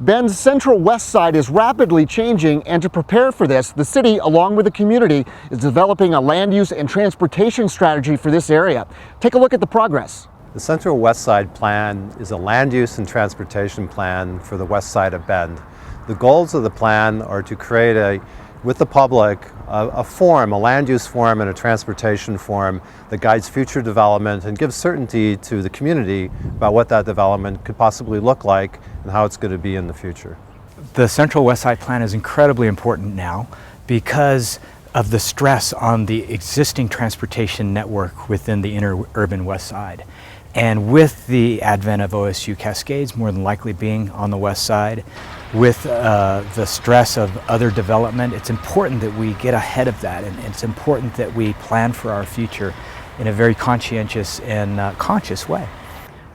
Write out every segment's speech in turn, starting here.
Bend's Central Westside is rapidly changing, and to prepare for this, the city, along with the community, is developing a land use and transportation strategy for this area. Take a look at the progress. The Central Westside plan is a land use and transportation plan for the Westside of Bend. The goals of the plan are to create with the public, a forum, a land use forum and a transportation forum that guides future development and gives certainty to the community about what that development could possibly look like and how it's going to be in the future. The Central Westside plan is incredibly important now because of the stress on the existing transportation network within the inner urban West Side. And with the advent of OSU Cascades more than likely being on the West Side, with the stress of other development, it's important that we get ahead of that, and it's important that we plan for our future in a very conscientious and conscious way.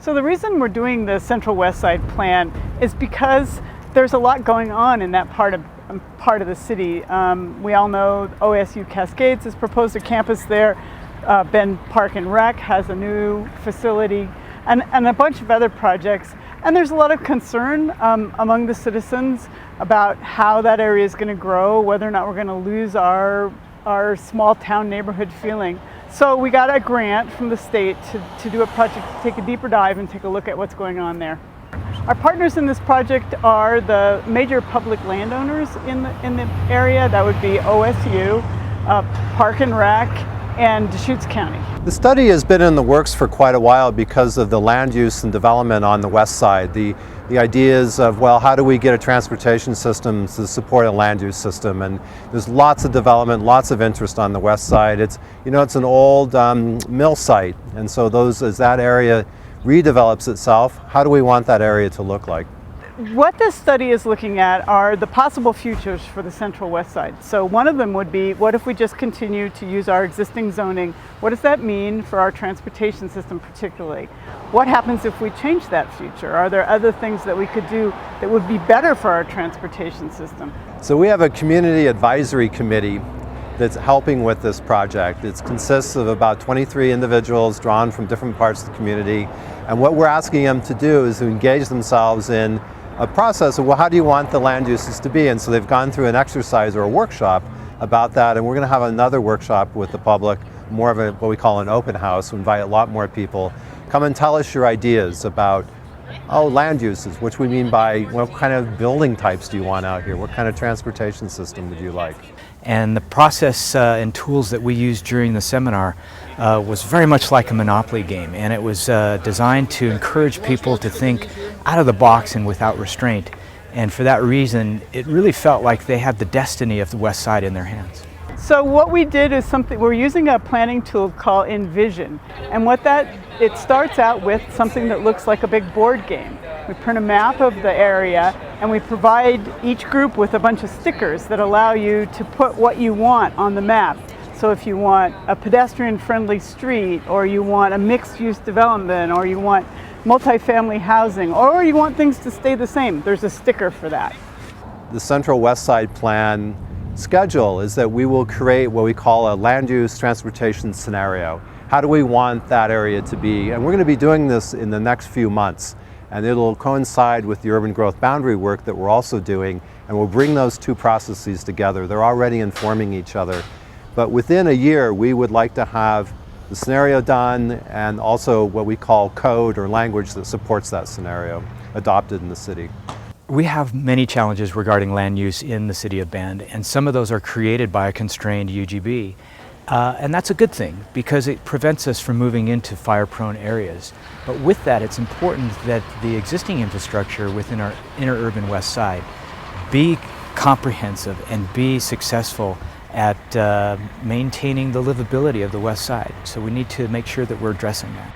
So the reason we're doing the Central Westside plan is because there's a lot going on in that part of the city. We all know OSU Cascades has proposed a campus there. Bend Park and Rec has a new facility, and a bunch of other projects. And there's a lot of concern among the citizens about how that area is going to grow, whether or not we're going to lose our small town neighborhood feeling. So we got a grant from the state to do a project to take a deeper dive and take a look at what's going on there. Our partners in this project are the major public landowners in the area. That would be OSU, Park and Rec, and Deschutes County. The study has been in the works for quite a while because of the land use and development on the west side. The ideas of, well, how do we get a transportation system to support a land use system? And there's lots of development, lots of interest on the west side. It's an old mill site, and so as that area redevelops itself, how do we want that area to look like? What this study is looking at are the possible futures for the Central West Side. So one of them would be, what if we just continue to use our existing zoning? What does that mean for our transportation system particularly? What happens if we change that future? Are there other things that we could do that would be better for our transportation system? So we have a community advisory committee that's helping with this project. It consists of about 23 individuals drawn from different parts of the community. And what we're asking them to do is to engage themselves in a process of, well, how do you want the land uses to be? And so they've gone through an exercise or a workshop about that, and we're going to have another workshop with the public, more of what we call an open house. We invite a lot more people. Come and tell us your ideas about, land uses, which we mean by what kind of building types do you want out here? What kind of transportation system would you like? And the process and tools that we used during the seminar was very much like a Monopoly game, and it was designed to encourage people to think out of the box and without restraint. And for that reason, it really felt like they had the destiny of the West Side in their hands. So what we did is we're using a planning tool called Envision. And it starts out with something that looks like a big board game. We print a map of the area, and we provide each group with a bunch of stickers that allow you to put what you want on the map. So if you want a pedestrian-friendly street, or you want a mixed-use development, or you want multifamily housing, or you want things to stay the same, there's a sticker for that. The Central Westside plan schedule is that we will create what we call a land use transportation scenario. How do we want that area to be? And we're going to be doing this in the next few months, and it'll coincide with the urban growth boundary work that we're also doing, and we'll bring those two processes together. They're already informing each other, but within a year we would like to have the scenario done and also what we call code or language that supports that scenario adopted in the city. We have many challenges regarding land use in the city of Bend, and some of those are created by a constrained UGB. And that's a good thing because it prevents us from moving into fire-prone areas. But with that, it's important that the existing infrastructure within our inner urban West Side be comprehensive and be successful at maintaining the livability of the West Side. So we need to make sure that we're addressing that.